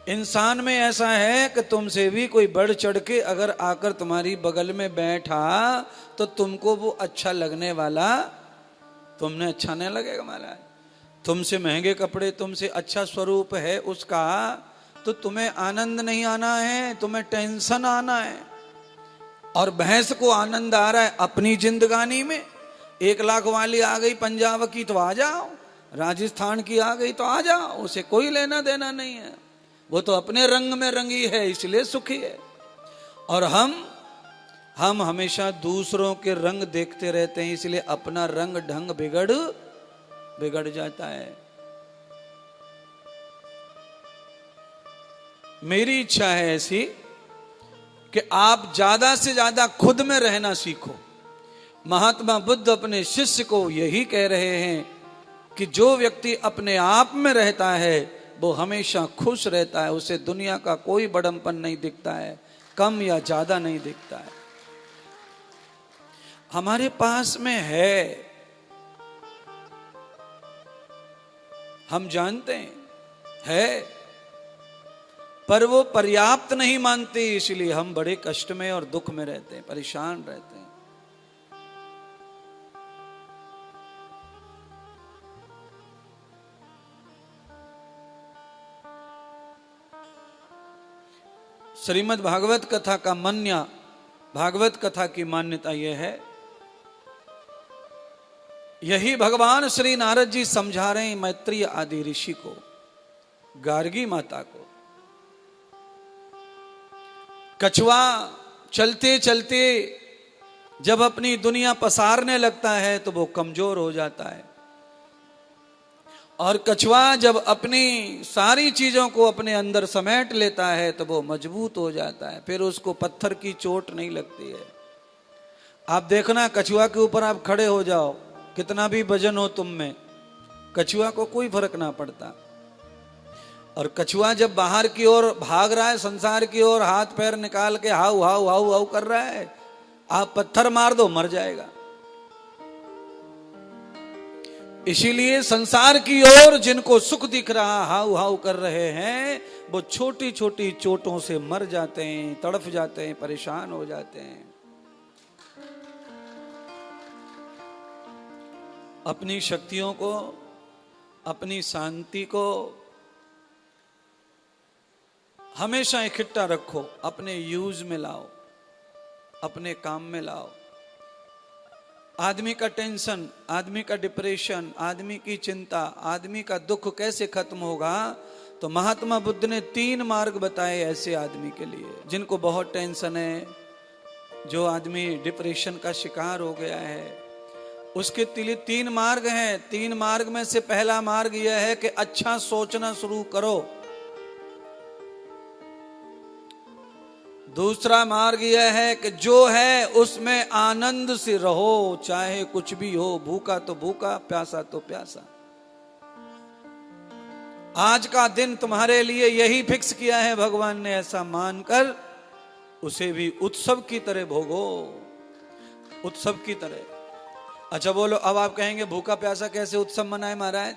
इंसान में ऐसा है कि तुमसे भी कोई बढ़ चढ़ के अगर आकर तुम्हारी बगल में बैठा तो तुमको वो अच्छा लगने वाला तुमने अच्छा नहीं लगेगा महाराज। तुमसे महंगे कपड़े, तुमसे अच्छा स्वरूप है उसका, तो तुम्हें आनंद नहीं आना है, तुम्हें टेंशन आना है। और भैंस को आनंद आ रहा है अपनी जिंदगानी में। 1 लाख वाली आ गई पंजाब की तो आ जाओ, राजस्थान की आ गई तो आ जाओ, उसे कोई लेना देना नहीं है, वो तो अपने रंग में रंगी है इसलिए सुखी है। और हम हमेशा दूसरों के रंग देखते रहते हैं, इसलिए अपना रंग ढंग बिगड़ जाता है। मेरी इच्छा है ऐसी कि आप ज्यादा से ज्यादा खुद में रहना सीखो। महात्मा बुद्ध अपने शिष्य को यही कह रहे हैं कि जो व्यक्ति अपने आप में रहता है वो हमेशा खुश रहता है, उसे दुनिया का कोई बड़मपन नहीं दिखता है, कम या ज्यादा नहीं दिखता है। हमारे पास में है, हम जानते है, पर वो पर्याप्त नहीं मानते, इसलिए हम बड़े कष्ट में और दुख में रहते हैं, परेशान रहते हैं। श्रीमद् भागवत कथा का मन्या, भागवत कथा की मान्यता यह है, यही भगवान श्री नारद जी समझा रहे हैं मैत्रेय आदि ऋषि को, गार्गी माता को। कछुआ चलते चलते जब अपनी दुनिया पसारने लगता है तो वो कमजोर हो जाता है, और कछुआ जब अपनी सारी चीजों को अपने अंदर समेट लेता है तो वो मजबूत हो जाता है, फिर उसको पत्थर की चोट नहीं लगती है। आप देखना, कछुआ के ऊपर आप खड़े हो जाओ, कितना भी वजन हो तुम में, कछुआ को कोई फर्क ना पड़ता। और कछुआ जब बाहर की ओर भाग रहा है, संसार की ओर हाथ पैर निकाल के हाउ हाउ हाउ हाउ कर रहा है, आप पत्थर मार दो मर जाएगा। इसीलिए संसार की ओर जिनको सुख दिख रहा, हाउ हाउ कर रहे हैं, वो छोटी छोटी चोटों से मर जाते हैं, तड़फ जाते हैं, परेशान हो जाते हैं। अपनी शक्तियों को, अपनी शांति को हमेशा इकट्ठा रखो, अपने यूज में लाओ, अपने काम में लाओ। आदमी का टेंशन, आदमी का डिप्रेशन, आदमी की चिंता, आदमी का दुख कैसे खत्म होगा? तो महात्मा बुद्ध ने 3 मार्ग बताए ऐसे आदमी के लिए जिनको बहुत टेंशन है, जो आदमी डिप्रेशन का शिकार हो गया है, उसके लिए 3 मार्ग हैं। 3 मार्ग में से पहला मार्ग यह है कि अच्छा सोचना शुरू करो। दूसरा मार्ग यह है कि जो है उसमें आनंद से रहो, चाहे कुछ भी हो, भूखा तो भूखा, प्यासा तो प्यासा। आज का दिन तुम्हारे लिए यही फिक्स किया है भगवान ने, ऐसा मानकर उसे भी उत्सव की तरह भोगो, उत्सव की तरह। अच्छा बोलो, अब आप कहेंगे भूखा प्यासा कैसे उत्सव मनाए महाराज?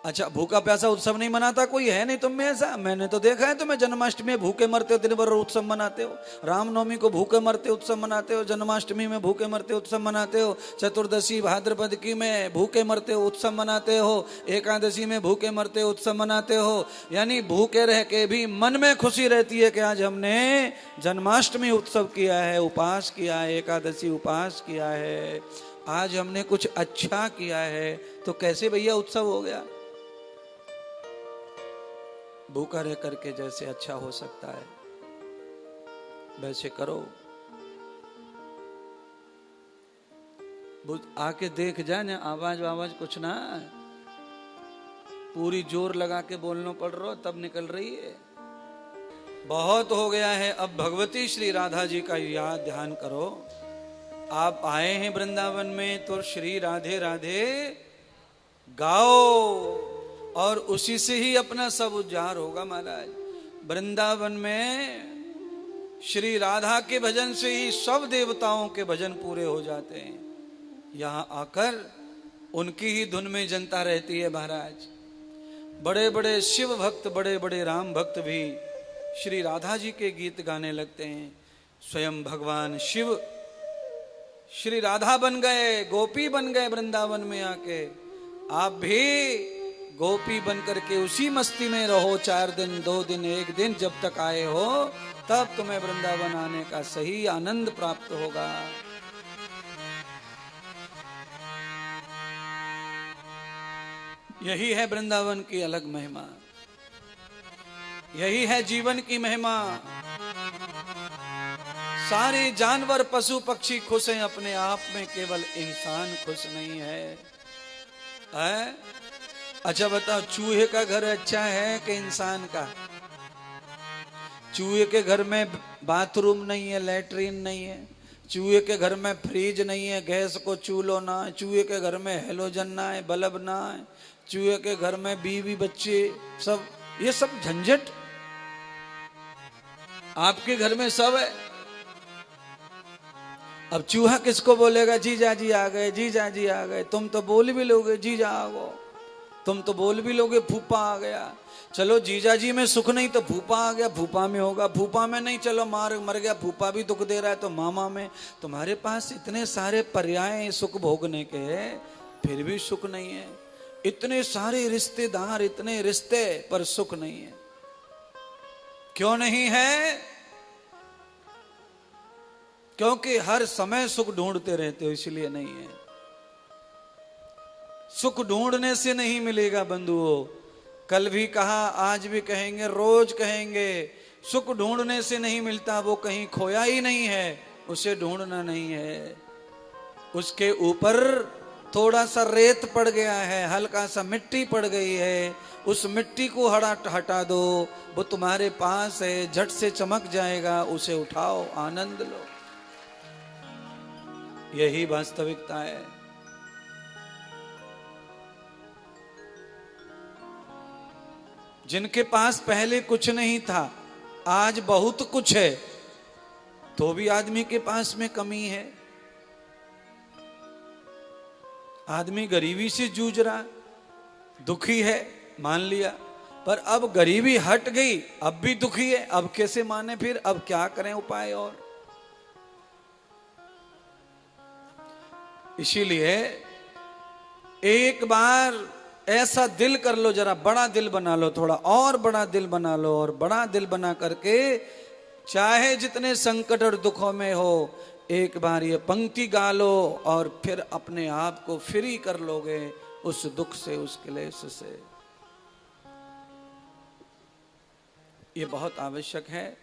अच्छा, भूखा प्यासा उत्सव नहीं मनाता कोई है नहीं तुम में ऐसा? मैंने तो देखा है तुम्हें जन्माष्टमी में भूखे मरते हो, दिन भर उत्सव मनाते हो, रामनवमी को भूखे मरते उत्सव मनाते हो, जन्माष्टमी में भूखे मरते उत्सव मनाते हो, चतुर्दशी भाद्रपद की में भूखे मरते हो उत्सव मनाते हो, एकादशी में भूखे मरते उत्सव मनाते हो। यानी भूखे रह के भी मन में खुशी रहती है कि आज हमने जन्माष्टमी उत्सव किया है, उपवास किया है, एकादशी उपवास किया है, आज हमने कुछ अच्छा किया है। तो कैसे भैया उत्सव हो गया? भूखा रह करके जैसे अच्छा हो सकता है वैसे करो। आके देख जा ना, आवाज आवाज कुछ ना, पूरी जोर लगा के बोलना पड़ रहा तब निकल रही है। बहुत हो गया है, अब भगवती श्री राधा जी का याद ध्यान करो। आप आए हैं वृंदावन में तो श्री राधे राधे गाओ, और उसी से ही अपना सब उद्धार होगा महाराज। वृंदावन में श्री राधा के भजन से ही सब देवताओं के भजन पूरे हो जाते हैं। यहाँ आकर उनकी ही धुन में जनता रहती है महाराज। बड़े बड़े शिव भक्त, बड़े बड़े राम भक्त भी श्री राधा जी के गीत गाने लगते हैं। स्वयं भगवान शिव श्री राधा बन गए, गोपी बन गए वृंदावन में आके। आप भी गोपी बन करके उसी मस्ती में रहो, 4 दिन 2 दिन 1 दिन, जब तक आए हो तब तुम्हें वृंदावन आने का सही आनंद प्राप्त होगा। यही है वृंदावन की अलग महिमा, यही है जीवन की महिमा। सारे जानवर पशु पक्षी खुश हैं अपने आप में, केवल इंसान खुश नहीं है। अच्छा बताओ, चूहे का घर अच्छा है कि इंसान का? चूहे के घर में बाथरूम नहीं है, लैट्रीन नहीं है, चूहे के घर में फ्रिज नहीं है, गैस को चूल्हो ना है, चूहे के घर में हेलोजन ना है, बल्ब ना है, चूहे के घर में बीवी बच्चे सब, ये सब झंझट आपके घर में सब है। अब चूहा किसको बोलेगा जीजा जी आ गए, जीजा जी आ गए। तुम तो बोल भी लोगे जीजा आ गो, तुम तो बोल भी लोगे फूफा आ गया। चलो जीजा जी में सुख नहीं तो फूफा आ गया, फूफा में होगा। फूफा में नहीं, चलो मर गया, फूफा भी दुख दे रहा है तो मामा में। तुम्हारे पास इतने सारे पर्याय सुख भोगने के, फिर भी सुख नहीं है। इतने सारे रिश्तेदार, इतने रिश्ते, पर सुख नहीं है। क्यों नहीं है? क्योंकि हर समय सुख ढूंढते रहते हो, इसलिए नहीं है। सुख ढूंढने से नहीं मिलेगा बंधुओं। कल भी कहा, आज भी कहेंगे, रोज कहेंगे, सुख ढूंढने से नहीं मिलता। वो कहीं खोया ही नहीं है, उसे ढूंढना नहीं है। उसके ऊपर थोड़ा सा रेत पड़ गया है, हल्का सा मिट्टी पड़ गई है, उस मिट्टी को हटा दो, वो तुम्हारे पास है, झट से चमक जाएगा। उसे उठाओ, आनंद लो। यही वास्तविकता है। जिनके पास पहले कुछ नहीं था, आज बहुत कुछ है, तो भी आदमी के पास में कमी है। आदमी गरीबी से जूझ रहा, दुखी है, मान लिया, पर अब गरीबी हट गई, अब भी दुखी है। अब कैसे माने फिर? अब क्या करें उपाय? और इसीलिए एक बार ऐसा दिल कर लो, जरा बड़ा दिल बना लो, थोड़ा और बड़ा दिल बना लो, और बड़ा दिल बना करके चाहे जितने संकट और दुखों में हो, एक बार ये पंक्ति गा लो और फिर अपने आप को फ्री कर लोगे उस दुख से, उस क्लेश से। ये बहुत आवश्यक है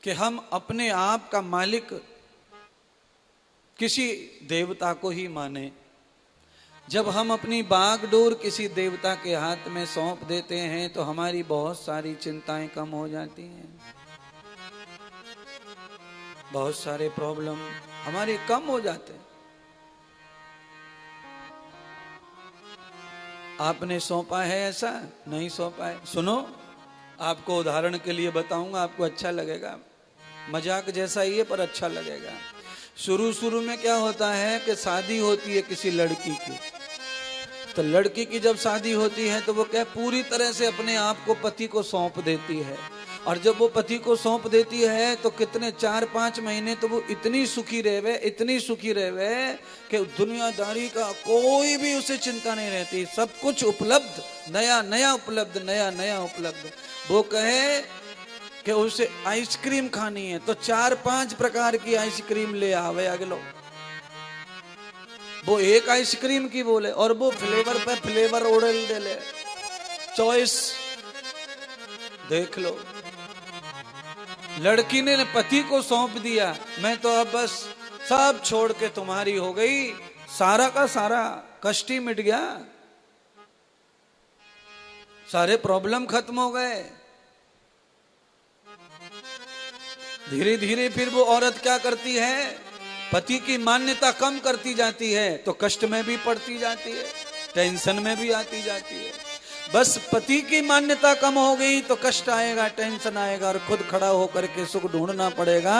कि हम अपने आप का मालिक किसी देवता को ही माने। जब हम अपनी बागडोर किसी देवता के हाथ में सौंप देते हैं तो हमारी बहुत सारी चिंताएं कम हो जाती हैं, बहुत सारे प्रॉब्लम हमारे कम हो जाते हैं। आपने सौंपा है ऐसा? नहीं सौंपा है? सुनो, आपको उदाहरण के लिए बताऊंगा, आपको अच्छा लगेगा। मजाक जैसा ही है पर अच्छा लगेगा। शुरू में क्या होता है कि शादी होती है किसी लड़की की, तो लड़की की जब शादी होती है तो वो क्या पूरी तरह से अपने आप को पति को सौंप देती है। और जब वो पति को सौंप देती है तो कितने 4-5 महीने तो वो इतनी सुखी रहवे, इतनी सुखी रहवे कि दुनियादारी का कोई भी उसे चिंता नहीं रहती। सब कुछ उपलब्ध, नया नया उपलब्ध, नया नया उपलब्ध। वो कहे कि उसे आइसक्रीम खानी है तो 4-5 प्रकार की आइसक्रीम ले आवे अगलो। वो एक आइसक्रीम की बोले और वो फ्लेवर पे फ्लेवर ओडल दे ले, चॉइस देख लो। लड़की ने पति को सौंप दिया, मैं तो अब बस सब छोड़ के तुम्हारी हो गई, सारा का सारा कष्ट ही मिट गया, सारे प्रॉब्लम खत्म हो गए। धीरे धीरे फिर वो औरत क्या करती है, पति की मान्यता कम करती जाती है तो कष्ट में भी पड़ती जाती है, टेंशन में भी आती जाती है। बस पति की मान्यता कम हो गई तो कष्ट आएगा, टेंशन आएगा और खुद खड़ा होकर के सुख ढूंढना पड़ेगा।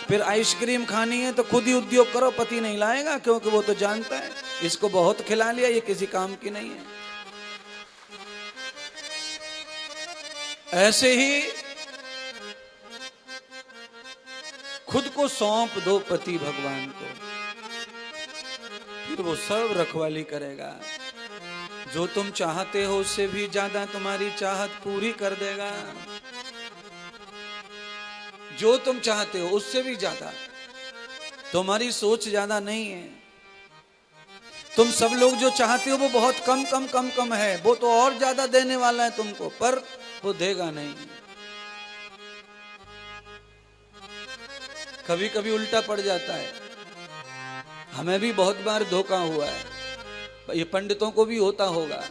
फिर आइसक्रीम खानी है तो खुद ही उद्योग करो, पति नहीं लाएगा, क्योंकि वो तो जानता है इसको बहुत खिला लिया, ये किसी काम की नहीं है। ऐसे ही खुद को सौंप दो पति भगवान को, फिर वो सब रखवाली करेगा। जो तुम चाहते हो उससे भी ज्यादा तुम्हारी चाहत पूरी कर देगा। जो तुम चाहते हो उससे भी ज्यादा। तुम्हारी सोच ज्यादा नहीं है। तुम सब लोग जो चाहते हो वो बहुत कम कम कम कम है, वो तो और ज्यादा देने वाला है तुमको, पर वो देगा नहीं। कभी कभी उल्टा पड़ जाता है। हमें भी बहुत बार धोखा हुआ है, ये पंडितों को भी होता होगा।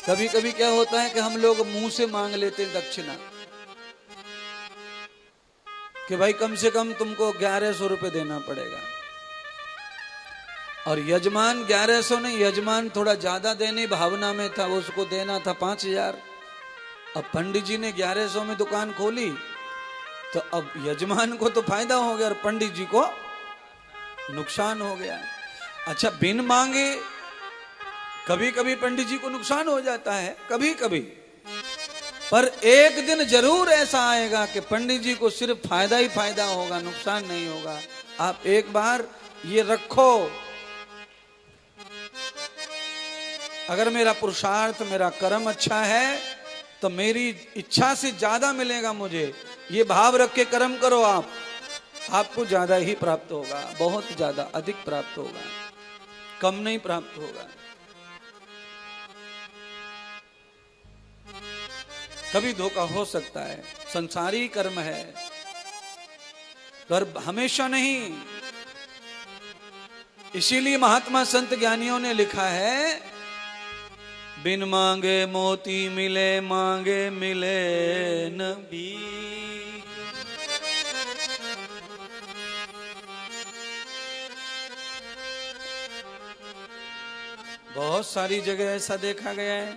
कभी कभी क्या होता है कि हम लोग मुंह से मांग लेते हैं दक्षिणा, कि भाई कम से कम तुमको 1100 रुपए देना पड़ेगा। और यजमान 1100 नहीं, यजमान थोड़ा ज्यादा देने भावना में था, वो उसको देना था 5000। अब पंडित जी ने 1100 में दुकान खोली, तो अब यजमान को तो फायदा हो गया और पंडित जी को नुकसान हो गया। अच्छा, बिन मांगे कभी कभी पंडित जी को नुकसान हो जाता है, कभी कभी, पर एक दिन जरूर ऐसा आएगा कि पंडित जी को सिर्फ फायदा ही फायदा होगा, नुकसान नहीं होगा। आप एक बार ये रखो, अगर मेरा पुरुषार्थ, मेरा कर्म अच्छा है तो मेरी इच्छा से ज्यादा मिलेगा मुझे, ये भाव रख के कर्म करो आप, आपको ज्यादा ही प्राप्त होगा, बहुत ज्यादा, अधिक प्राप्त होगा, कम नहीं प्राप्त होगा। कभी धोखा हो सकता है, संसारी कर्म है, पर हमेशा नहीं। इसीलिए महात्मा संत ज्ञानियों ने लिखा है, बिन मांगे मोती मिले, मांगे मिले न बीज। बहुत सारी जगह ऐसा देखा गया है।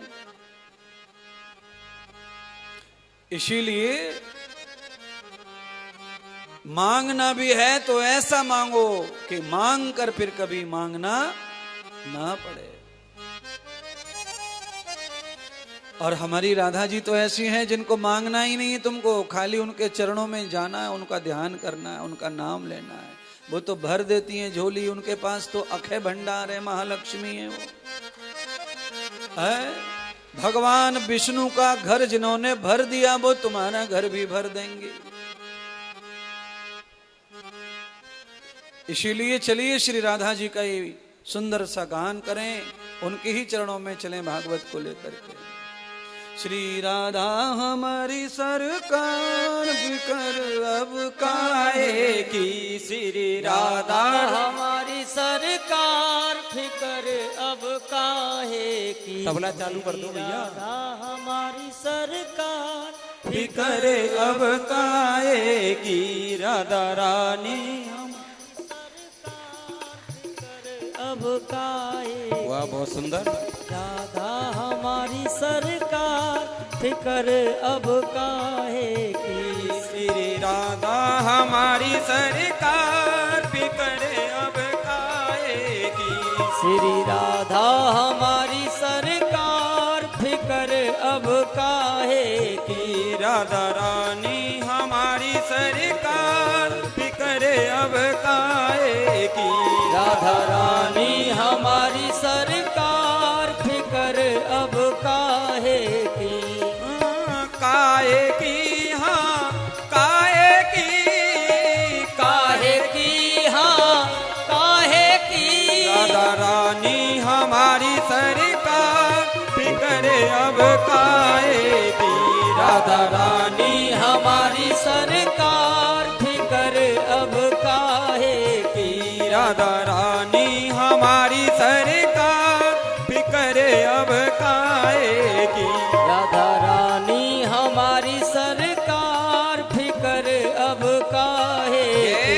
इसीलिए मांगना भी है तो ऐसा मांगो कि मांग कर फिर कभी मांगना ना पड़े। और हमारी राधा जी तो ऐसी हैं जिनको मांगना ही नहीं है तुमको, खाली उनके चरणों में जाना है, उनका ध्यान करना है, उनका नाम लेना है, वो तो भर देती हैं झोली। उनके पास तो अक्षय भंडार है, महालक्ष्मी है वो है। भगवान विष्णु का घर जिन्होंने भर दिया, वो तुम्हारा घर भी भर देंगे। इसीलिए चलिए श्री राधा जी का ये सुंदर सा गान करें, उनके ही चरणों में चलें भागवत को लेकर के। श्री राधा हमारी सरकार फिकर अब काहे की, श्री राधा हमारी सरकार फिकर अब काहे की। तबला चालू कर दो भैया। राधा हमारी सरकार फिकर अब काहे की, राधा रानी अब काहे। वाह, बहुत सुंदर। राधा हमारी सरकार फिकर अब काहे की, श्री राधा हमारी सरकार फिकर अब काहे की, श्री राधा हमारी सरकार फिकर अब काहे की। राधा रानी हमारी सरकार फिकर अब काहे की, राधा रानी हमारी सरकार फिकर अब काहे की। काहे की, हाँ काहे की, काहे की, हाँ काहे की। राधा रानी हमारी सरकार फिकर अब काहे की, राधा रानी हमारी सरकार फिकर अब काहे की। राधा रानी हमारी सरकार फिकर अब काहे की। राधा रानी हमारी सरकार फिकर अब काहे की।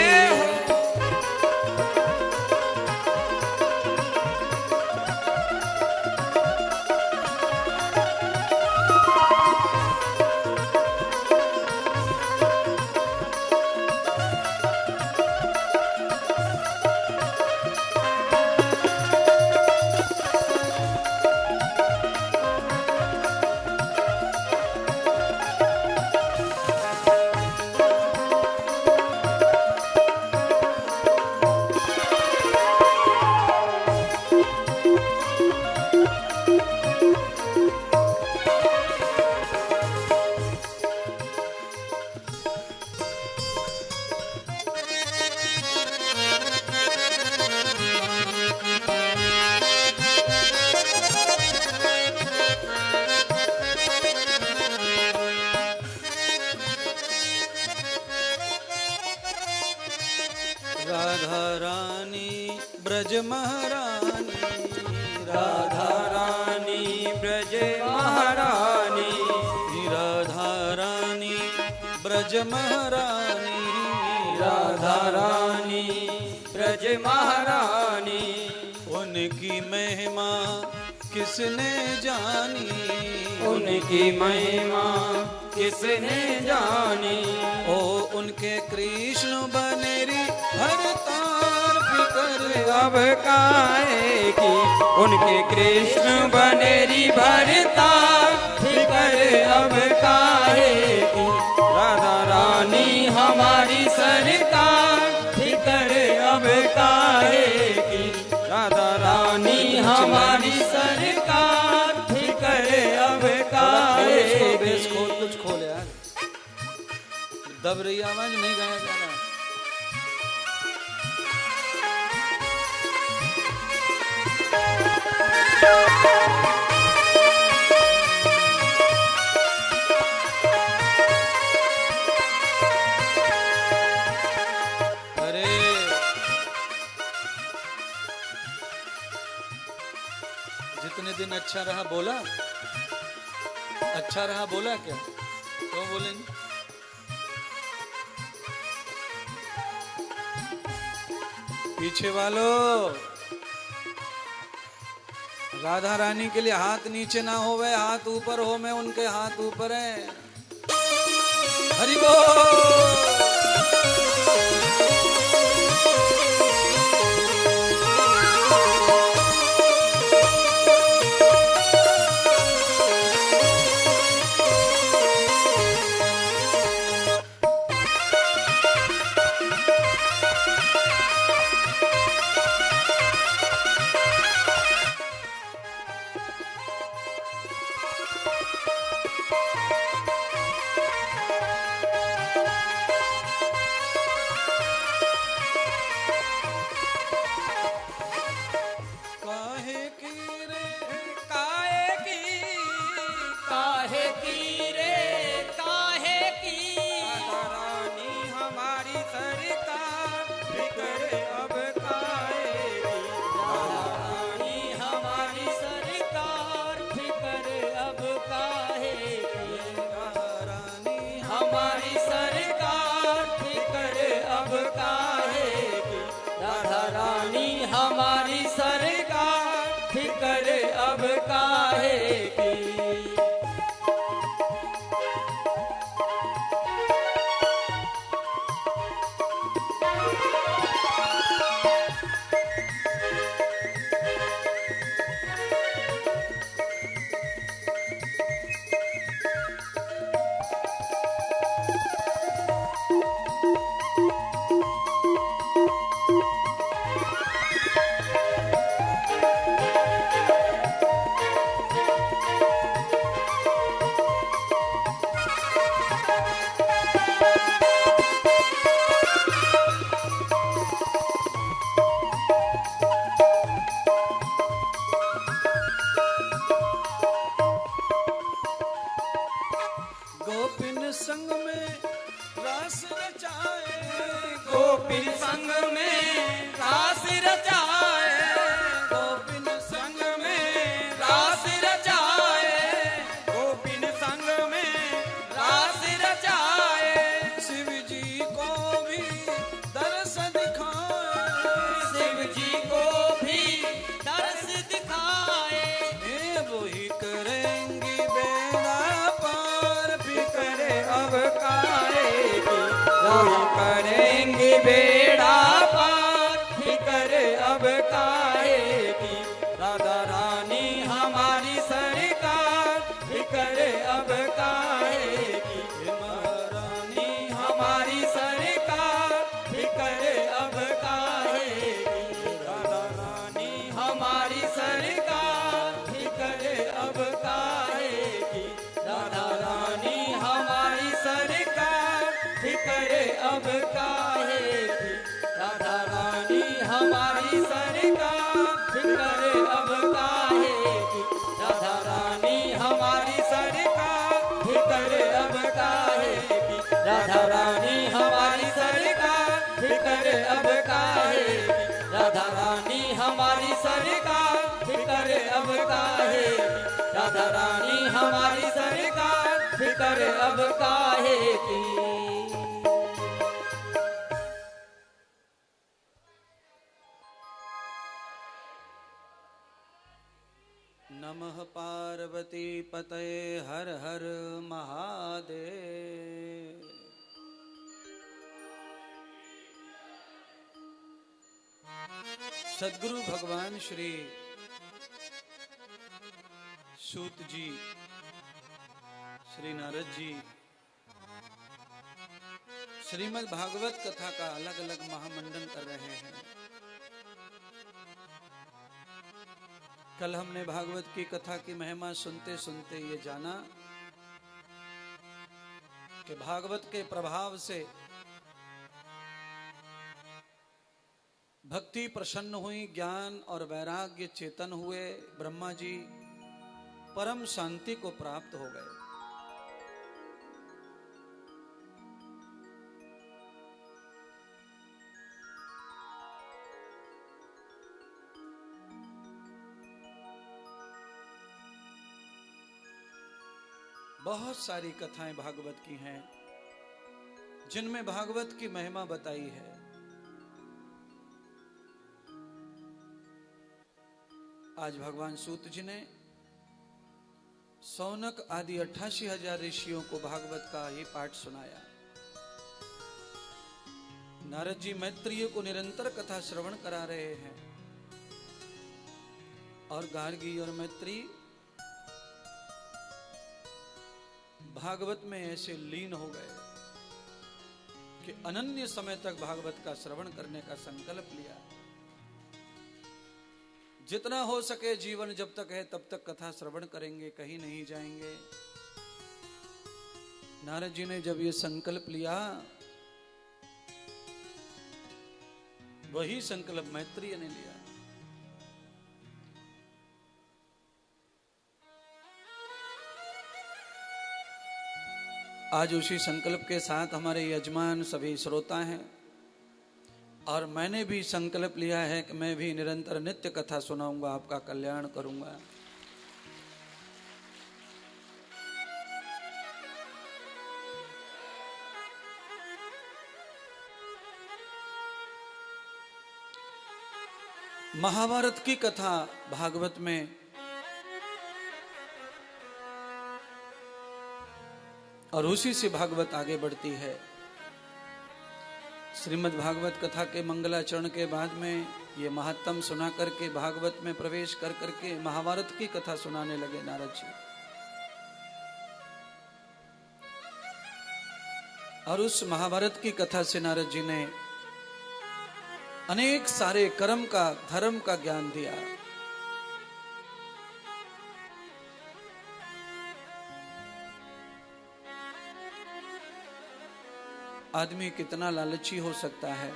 राधा रानी ब्रज महारानी, राधा रानी ब्रज महारानी, राधा रानी ब्रज महारानी, राधा रानी ब्रज महारानी। उनकी महिमा किसने जानी, उनकी महिमा किसने जानी। ओ उनके कृष्ण बनेरी भरतार फिकर अब काहे की, उनके कृष्ण बनेरी भरतार फिकर अब काहे की। राधा रानी हमारी सरकार फिकर अब काहे की। राधा रानी हमारी सरकार फिकर अब काहे की। बेस खोल, कुछ खोल यार, दब रही आवाज, नहीं गाया जा रहा। अरे जितने दिन अच्छा रहा बोला, अच्छा रहा बोला क्या, क्यों बोलेंगे? पीछे वालों, राधा रानी के लिए हाथ नीचे ना हो, वे हाथ ऊपर हो, मैं उनके हाथ ऊपर है। हरि बोल। हमारी सरकार फिकर अब काहे की। गोपिन संग में रास रचाए, गोपिन संग में रास रचाए, गोपिन संग में रास रचाए, गोपिन संग में रास रचाए। शिव जी को भी दर्श दिखाए, शिव जी को भी दर्श दिखाए। हे वही करेंगी बेड़ा पार, फिकर अब काहे की। वही करेंगे बेड़ा पार फिकर अब काहे की। राधा रानी हमारी सरकार फिकर अब काहे की। महारानी हमारी सरकार फिकर अब काहे की। राधा रानी हमारी सरकार फिकर अब काहे की। राधा रानी हमारी सरकार फिकर अब काहे की। राधा रानी हमारी सरकार फिकर अब काहे की। राधा रानी हमारी सरकार फिकर अब काहे की। राधा रानी हमारी सरकार फिकर अब अब काहे की, राधा रानी हमारी सरकार फिकर अब काहे की, राधा रानी हमारी सरकार फिकर अब काहे की। नमः पार्वती पतये हर हर महादेव। सद्गुरु भगवान श्री सूत जी, श्री नारद जी श्रीमद् भागवत कथा का अलग अलग महामंडन कर रहे हैं। कल हमने भागवत की कथा की महिमा सुनते सुनते ये जाना कि भागवत के प्रभाव से भक्ति प्रसन्न हुई, ज्ञान और वैराग्य चेतन हुए, ब्रह्मा जी परम शांति को प्राप्त हो गए। बहुत सारी कथाएं भागवत की हैं जिनमें भागवत की महिमा बताई है। आज भगवान सूत जी ने सौनक आदि 88,000 ऋषियों को भागवत का ही पाठ सुनाया। नारद जी मैत्रेय को निरंतर कथा श्रवण करा रहे हैं और गार्गी और मैत्रेय भागवत में ऐसे लीन हो गए कि अनन्य समय तक भागवत का श्रवण करने का संकल्प लिया। जितना हो सके जीवन जब तक है तब तक कथा श्रवण करेंगे, कहीं नहीं जाएंगे। नारद जी ने जब ये संकल्प लिया, वही संकल्प मैत्रेय ने लिया। आज उसी संकल्प के साथ हमारे यजमान सभी श्रोता हैं और मैंने भी संकल्प लिया है कि मैं भी निरंतर नित्य कथा सुनाऊंगा, आपका कल्याण करूंगा। महाभारत की कथा भागवत में और उसी से भागवत आगे बढ़ती है। श्रीमद् भागवत कथा के मंगलाचरण के बाद में ये महात्म सुना करके भागवत में प्रवेश कर करके महाभारत की कथा सुनाने लगे नारद जी। और उस महाभारत की कथा से नारद जी ने अनेक सारे कर्म का, धर्म का ज्ञान दिया। आदमी कितना लालची हो सकता है,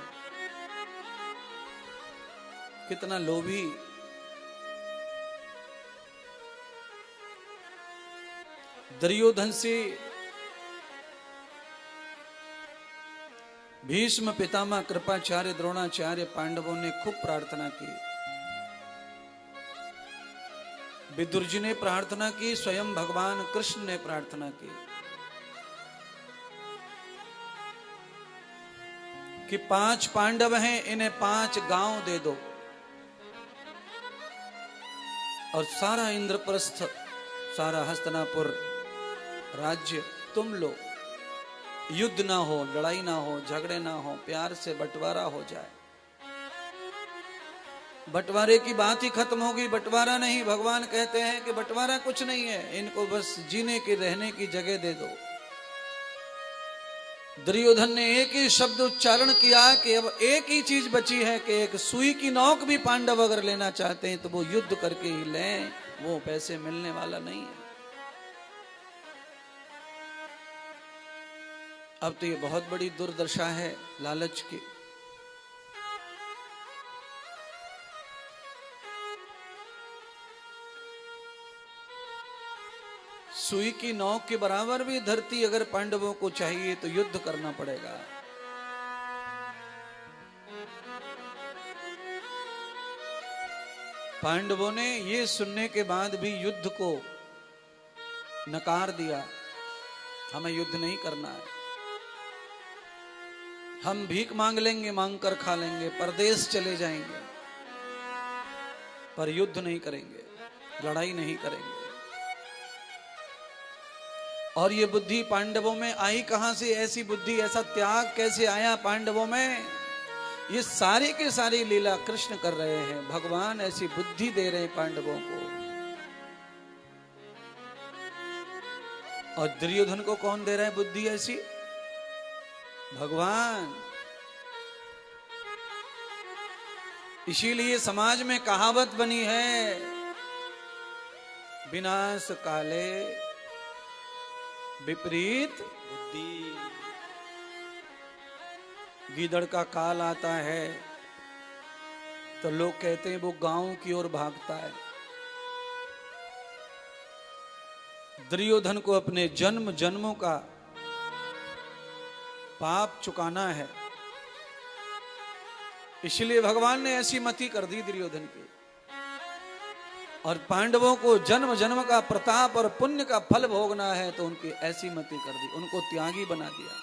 कितना लोभी। दुर्योधन से भीष्म पितामह कृपाचार्य द्रोणाचार्य पांडवों ने खूब प्रार्थना की। विदुर जी ने प्रार्थना की, स्वयं भगवान कृष्ण ने प्रार्थना की कि 5 पांडव हैं, इन्हें 5 गांव दे दो और सारा इंद्रप्रस्थ, सारा हस्तिनापुर राज्य तुम लो। युद्ध ना हो, लड़ाई ना हो, झगड़े ना हो, प्यार से बंटवारा हो जाए। बंटवारे की बात ही खत्म होगी। बंटवारा नहीं, भगवान कहते हैं कि बंटवारा कुछ नहीं है, इनको बस जीने की, रहने की जगह दे दो। दुर्योधन ने एक ही शब्द उच्चारण किया कि अब एक ही चीज बची है कि एक सुई की नोक भी पांडव अगर लेना चाहते हैं तो वो युद्ध करके ही लें, वो पैसे मिलने वाला नहीं है। अब तो ये बहुत बड़ी दुर्दशा है लालच की। सुई की नोक के बराबर भी धरती अगर पांडवों को चाहिए तो युद्ध करना पड़ेगा। पांडवों ने ये सुनने के बाद भी युद्ध को नकार दिया। हमें युद्ध नहीं करना है, हम भीख मांग लेंगे, मांग कर खा लेंगे, परदेश चले जाएंगे, पर युद्ध नहीं करेंगे, लड़ाई नहीं करेंगे। और ये बुद्धि पांडवों में आई कहां से? ऐसी बुद्धि, ऐसा त्याग कैसे आया पांडवों में? ये सारी की सारी लीला कृष्ण कर रहे हैं। भगवान ऐसी बुद्धि दे रहे हैं पांडवों को। और दुर्योधन को कौन दे रहा है बुद्धि ऐसी? भगवान। इसीलिए समाज में कहावत बनी है, विनाश काले विपरीत बुद्धि। गीदड़ का काल आता है तो लोग कहते हैं वो गांव की ओर भागता है। दुर्योधन को अपने जन्म जन्मों का पाप चुकाना है, इसलिए भगवान ने ऐसी मति कर दी दुर्योधन की। और पांडवों को जन्म जन्म का प्रताप और पुण्य का फल भोगना है तो उनकी ऐसी मति कर दी, उनको त्यागी बना दिया।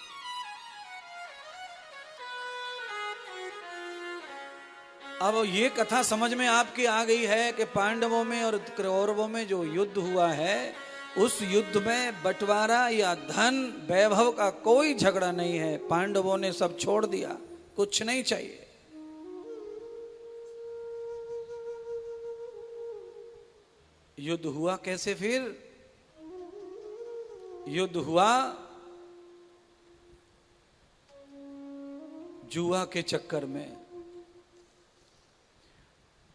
अब ये कथा समझ में आपकी आ गई है कि पांडवों में और कौरवों में जो युद्ध हुआ है, उस युद्ध में बंटवारा या धन वैभव का कोई झगड़ा नहीं है। पांडवों ने सब छोड़ दिया, कुछ नहीं चाहिए। युद्ध हुआ कैसे फिर? युद्ध हुआ जुआ के चक्कर में।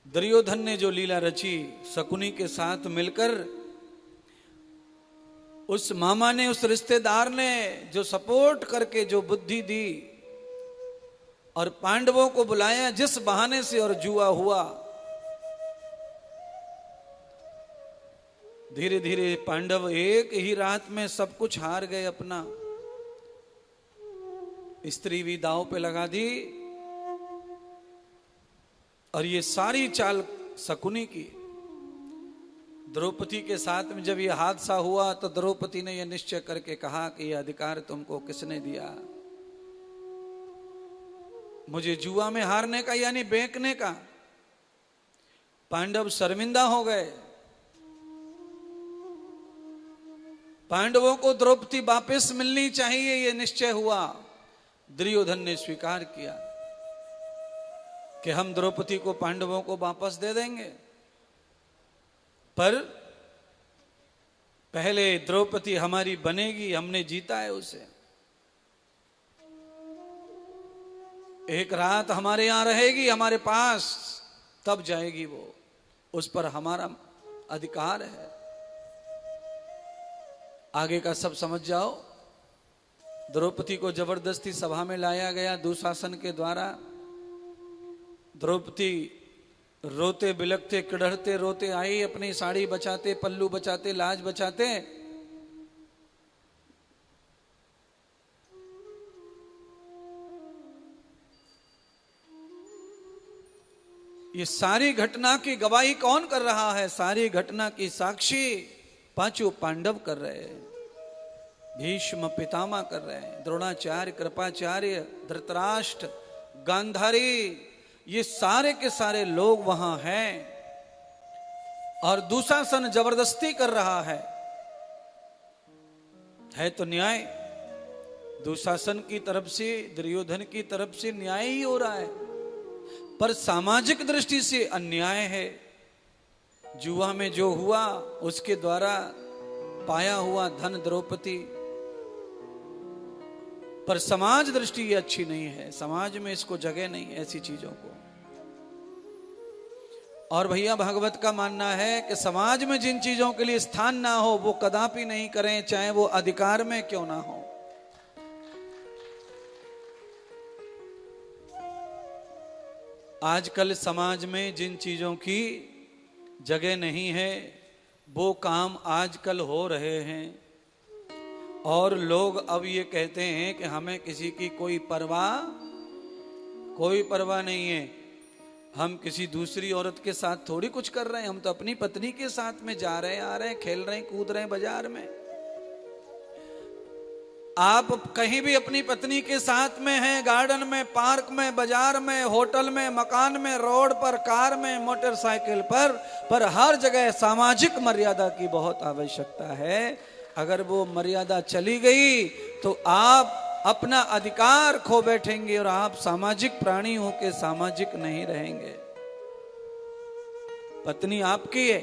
दुर्योधन ने जो लीला रची शकुनी के साथ मिलकर, उस मामा ने, उस रिश्तेदार ने जो सपोर्ट करके जो बुद्धि दी और पांडवों को बुलाया जिस बहाने से, और जुआ हुआ। धीरे धीरे पांडव एक ही रात में सब कुछ हार गए अपना। स्त्री भी दांव पे लगा दी और ये सारी चाल शकुनी की। द्रौपदी के साथ में जब ये हादसा हुआ तो द्रौपदी ने यह निश्चय करके कहा कि यह अधिकार तुमको किसने दिया? मुझे जुआ में हारने का यानी बेचने का। पांडव शर्मिंदा हो गए। पांडवों को द्रौपदी वापस मिलनी चाहिए, यह निश्चय हुआ। दुर्योधन ने स्वीकार किया कि हम द्रौपदी को पांडवों को वापस दे देंगे, पर पहले द्रौपदी हमारी बनेगी, हमने जीता है उसे। एक रात हमारे यहां रहेगी, हमारे पास, तब जाएगी वो, उस पर हमारा अधिकार है। आगे का सब समझ जाओ। द्रौपदी को जबरदस्ती सभा में लाया गया दुशासन के द्वारा। द्रौपदी रोते बिलखते किड़हते रोते आई, अपनी साड़ी बचाते, पल्लू बचाते, लाज बचाते। ये सारी घटना की गवाही कौन कर रहा है? सारी घटना की साक्षी पांचों पांडव कर रहे हैं। भीष्म पितामह कर रहे हैं, द्रोणाचार्य, कृपाचार्य, धृतराष्ट्र, गांधारी, ये सारे के सारे लोग वहां हैं। और दुशासन जबरदस्ती कर रहा है तो न्याय दुशासन की तरफ से, दुर्योधन की तरफ से न्याय ही हो रहा है, पर सामाजिक दृष्टि से अन्याय है। जुआ में जो हुआ उसके द्वारा पाया हुआ धन द्रौपदी, पर समाज दृष्टि ये अच्छी नहीं है। समाज में इसको जगह नहीं ऐसी चीजों को। और भैया भागवत का मानना है कि समाज में जिन चीजों के लिए स्थान ना हो वो कदापि नहीं करें, चाहे वो अधिकार में क्यों ना हो। आजकल समाज में जिन चीजों की जगह नहीं है वो काम आजकल हो रहे हैं। और लोग अब ये कहते हैं कि हमें किसी की कोई परवाह नहीं है। हम किसी दूसरी औरत के साथ थोड़ी कुछ कर रहे हैं, हम तो अपनी पत्नी के साथ में जा रहे हैं, आ रहे हैं, खेल रहे हैं, कूद रहे हैं बाजार में। आप कहीं भी अपनी पत्नी के साथ में हैं, गार्डन में, पार्क में, बाजार में, होटल में, मकान में, रोड पर, कार में, मोटरसाइकिल पर हर जगह सामाजिक मर्यादा की बहुत आवश्यकता है। अगर वो मर्यादा चली गई तो आप अपना अधिकार खो बैठेंगे और आप सामाजिक प्राणी होकर सामाजिक नहीं रहेंगे। पत्नी आपकी है,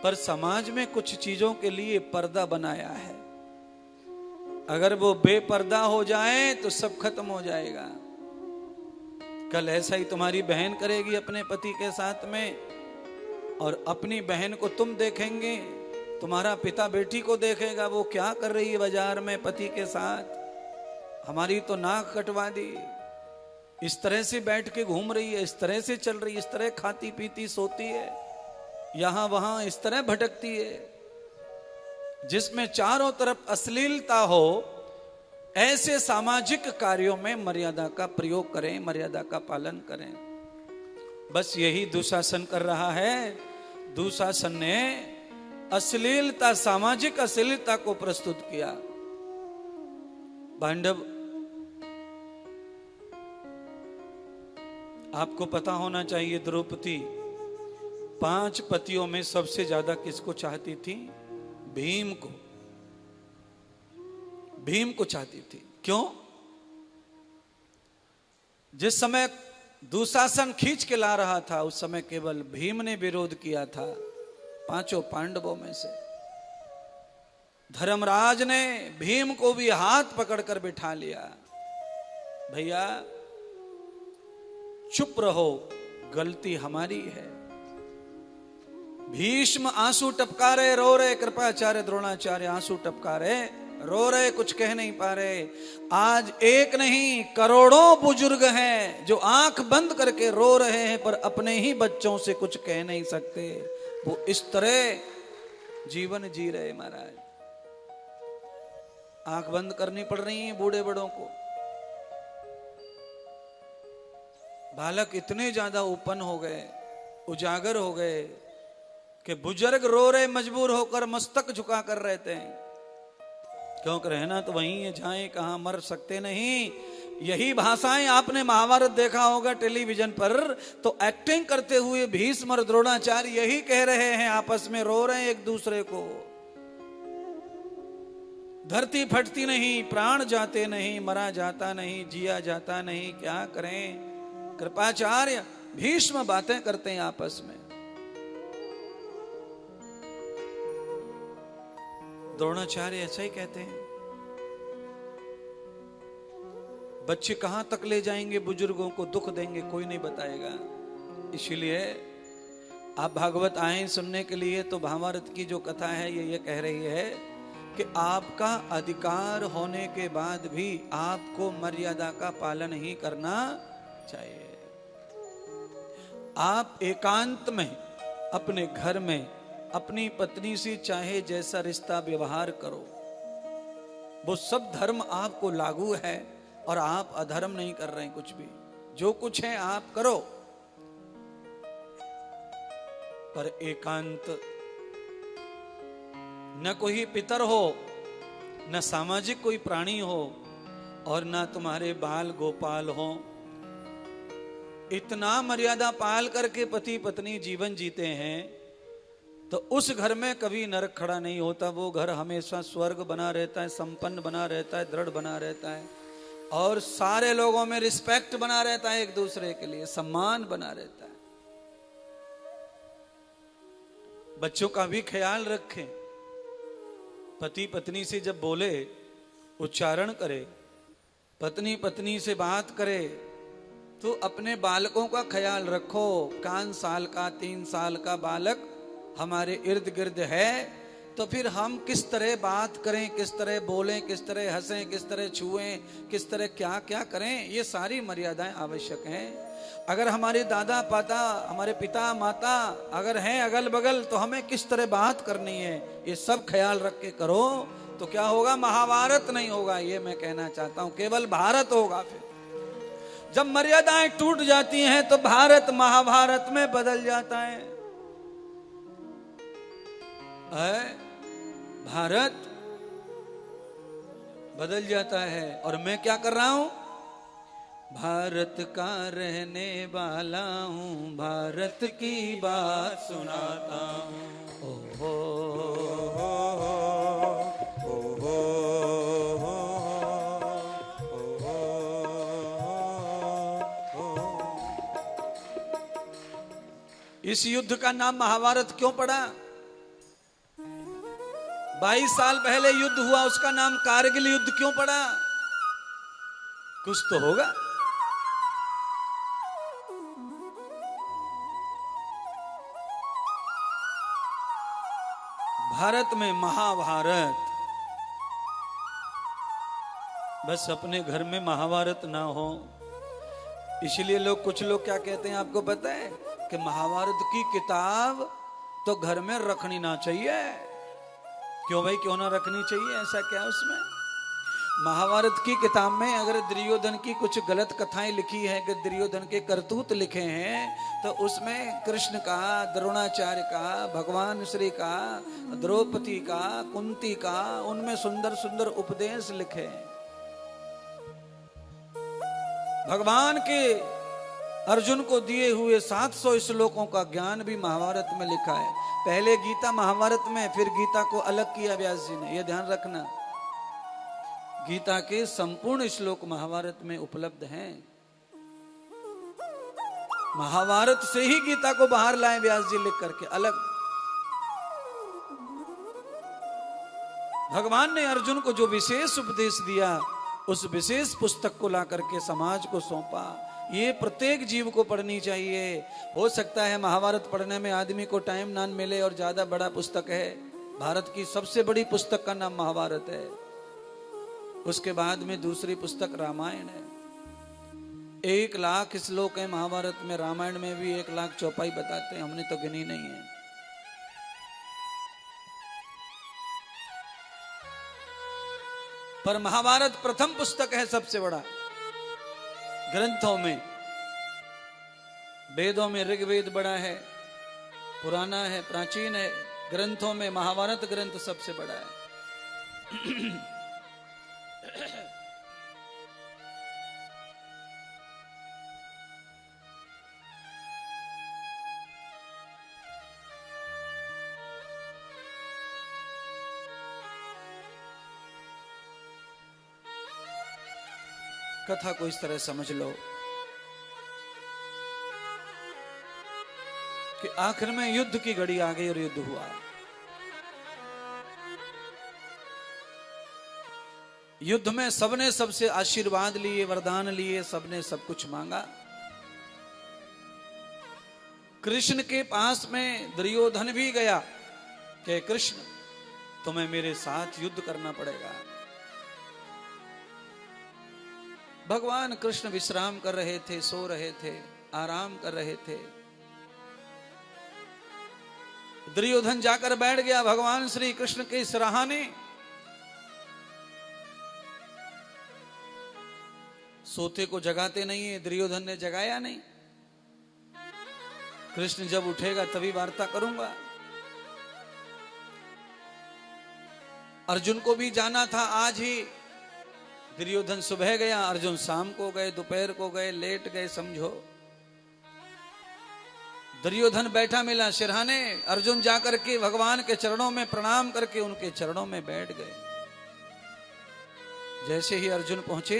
पर समाज में कुछ चीजों के लिए पर्दा बनाया है। अगर वो बेपर्दा हो जाए तो सब खत्म हो जाएगा। कल ऐसा ही तुम्हारी बहन करेगी अपने पति के साथ में, और अपनी बहन को तुम देखेंगे, तुम्हारा पिता बेटी को देखेगा वो क्या कर रही है बाजार में पति के साथ। हमारी तो नाक कटवा दी, इस तरह से बैठ के घूम रही है, इस तरह से चल रही है, इस तरह खाती पीती सोती है, यहां वहां इस तरह भटकती है। जिसमें चारों तरफ अश्लीलता हो, ऐसे सामाजिक कार्यों में मर्यादा का प्रयोग करें, मर्यादा का पालन करें। बस यही दुशासन कर रहा है। दुशासन ने अश्लीलता, सामाजिक अश्लीलता को प्रस्तुत किया। पांडव, आपको पता होना चाहिए, द्रौपदी 5 पतियों में सबसे ज्यादा किसको चाहती थी? भीम को। भीम को चाहती थी। क्यों? जिस समय दुशासन खींच के ला रहा था, उस समय केवल भीम ने विरोध किया था 5 पांडवों में से। धर्मराज ने भीम को भी हाथ पकड़कर बिठा लिया। भैया चुप रहो, गलती हमारी है। भीष्म आंसू टपका रहे, रो रहे, कृपाचार्य द्रोणाचार्य आंसू टपका रहे, रो रहे, कुछ कह नहीं पा रहे। आज एक नहीं करोड़ों बुजुर्ग हैं जो आंख बंद करके रो रहे हैं, पर अपने ही बच्चों से कुछ कह नहीं सकते। वो इस तरह जीवन जी रहे महाराज। आंख बंद करनी पड़ रही है बूढ़े बड़ों को। बालक इतने ज्यादा ओपन हो गए, उजागर हो गए कि बुजुर्ग रो रहे, मजबूर होकर मस्तक झुका कर रहते हैं। क्योंकि रहना तो वहीं है, जाएं कहां, मर सकते नहीं। यही भाषाएं आपने महाभारत देखा होगा टेलीविजन पर, तो एक्टिंग करते हुए भीष्म और द्रोणाचार्य यही कह रहे हैं, आपस में रो रहे हैं एक दूसरे को। धरती फटती नहीं, प्राण जाते नहीं, मरा जाता नहीं, जिया जाता नहीं, क्या करें। कृपाचार्य भीष्म बातें करते हैं आपस में। द्रोणाचार्य ऐसा ही कहते हैं। बच्चे कहां तक ले जाएंगे बुजुर्गों को, दुख देंगे, कोई नहीं बताएगा। इसीलिए आप भागवत आए सुनने के लिए, तो महाभारत की जो कथा है ये कह रही है कि आपका अधिकार होने के बाद भी आपको मर्यादा का पालन ही करना चाहिए। आप एकांत में अपने घर में अपनी पत्नी से चाहे जैसा रिश्ता व्यवहार करो, वो सब धर्म आपको लागू है, और आप अधर्म नहीं कर रहे हैं। कुछ भी जो कुछ है आप करो, पर एकांत। न कोई पितर हो, न सामाजिक कोई प्राणी हो, और न तुम्हारे बाल गोपाल हो। इतना मर्यादा पाल करके पति पत्नी जीवन जीते हैं, तो उस घर में कभी नरक खड़ा नहीं होता। वो घर हमेशा स्वर्ग बना रहता है, संपन्न बना रहता है, दृढ़ बना रहता है, और सारे लोगों में रिस्पेक्ट बना रहता है, एक दूसरे के लिए सम्मान बना रहता है। बच्चों का भी ख्याल रखें। पति पत्नी से जब बोले, उच्चारण करे, पत्नी पत्नी से बात करे, तो अपने बालकों का ख्याल रखो। 5 साल का 3 साल का बालक हमारे इर्द गिर्द है, तो फिर हम किस तरह बात करें, किस तरह बोलें, किस तरह हंसें, किस तरह छुएं, किस तरह क्या क्या करें, ये सारी मर्यादाएं आवश्यक हैं। अगर हमारे दादा पादा, हमारे पिता माता अगर हैं अगल बगल, तो हमें किस तरह बात करनी है, ये सब ख्याल रख के करो, तो क्या होगा, महाभारत नहीं होगा। ये मैं कहना चाहता हूं, केवल भारत होगा। फिर जब मर्यादाएं टूट जाती हैं तो भारत महाभारत में बदल जाता है। भारत बदल जाता है। और मैं क्या कर रहा हूं? भारत का रहने वाला हूं, भारत की बात सुनाता हूं। ओ हो इस युद्ध का नाम महाभारत क्यों पड़ा? 22 साल पहले युद्ध हुआ, उसका नाम कारगिल युद्ध क्यों पड़ा? कुछ तो होगा। भारत में महाभारत, बस अपने घर में महाभारत ना हो, इसलिए लोग, कुछ लोग क्या कहते हैं आपको पता है? कि महाभारत की किताब तो घर में रखनी ना चाहिए। क्यों भाई, क्यों ना रखनी चाहिए? ऐसा क्या है उसमें? महाभारत की किताब में अगर दुर्योधन की कुछ गलत कथाएं लिखी है, कि दुर्योधन के करतूत लिखे हैं, तो उसमें कृष्ण का, द्रोणाचार्य का, भगवान श्री का, द्रौपदी का, कुंती का, उनमें सुंदर सुंदर उपदेश लिखे हैं। भगवान के अर्जुन को दिए हुए 700 श्लोकों का ज्ञान भी महाभारत में लिखा है। पहले गीता महाभारत में, फिर गीता को अलग किया व्यास जी ने, यह ध्यान रखना। गीता के संपूर्ण श्लोक महाभारत में उपलब्ध हैं। महाभारत से ही गीता को बाहर लाए व्यास जी लिख करके अलग। भगवान ने अर्जुन को जो विशेष उपदेश दिया, उस विशेष पुस्तक को ला करके समाज को सौंपा। ये प्रत्येक जीव को पढ़नी चाहिए। हो सकता है महाभारत पढ़ने में आदमी को टाइम ना मिले और ज्यादा बड़ा पुस्तक है। भारत की सबसे बड़ी पुस्तक का नाम महाभारत है। उसके बाद में दूसरी पुस्तक रामायण है। 1 लाख श्लोक है महाभारत में। रामायण में भी 1 लाख चौपाई बताते हैं, हमने तो गिनी नहीं है। पर महाभारत प्रथम पुस्तक है, सबसे बड़ा। ग्रंथों में, वेदों में ऋग्वेद बड़ा है, पुराना है, प्राचीन है। ग्रंथों में महाभारत ग्रंथ सबसे बड़ा है। कथा को इस तरह समझ लो कि आखिर में युद्ध की घड़ी आ गई और युद्ध हुआ। युद्ध में सबने सबसे आशीर्वाद लिए, वरदान लिए, सबने सब कुछ मांगा। कृष्ण के पास में दुर्योधन भी गया कि कृष्ण, तुम्हें मेरे साथ युद्ध करना पड़ेगा। भगवान कृष्ण विश्राम कर रहे थे, सो रहे थे, आराम कर रहे थे। दुर्योधन जाकर बैठ गया भगवान श्री कृष्ण के सिरहाने। सोते को जगाते नहीं है, दुर्योधन ने जगाया नहीं। कृष्ण जब उठेगा तभी वार्ता करूंगा। अर्जुन को भी जाना था आज ही। दुर्योधन सुबह गया, अर्जुन शाम को गए, दोपहर को गए, लेट गए, समझो। दुर्योधन बैठा मिला सिरहाने। अर्जुन जाकर के भगवान के चरणों में प्रणाम करके उनके चरणों में बैठ गए। जैसे ही अर्जुन पहुंचे,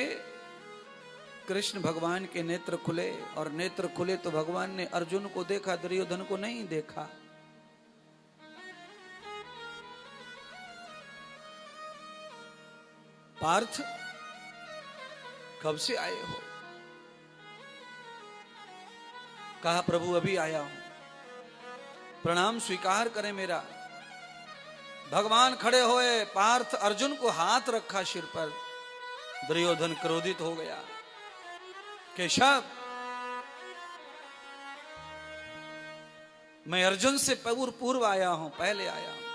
कृष्ण भगवान के नेत्र खुले, और नेत्र खुले तो भगवान ने अर्जुन को देखा, दुर्योधन को नहीं देखा। पार्थ, कब से आए हो? कहा, प्रभु अभी आया हूं, प्रणाम स्वीकार करें मेरा। भगवान खड़े हुए, पार्थ अर्जुन को हाथ रखा सिर पर। दुर्योधन क्रोधित हो गया। केशव, मैं अर्जुन से पूर्व आया हूं, पहले आया हूं।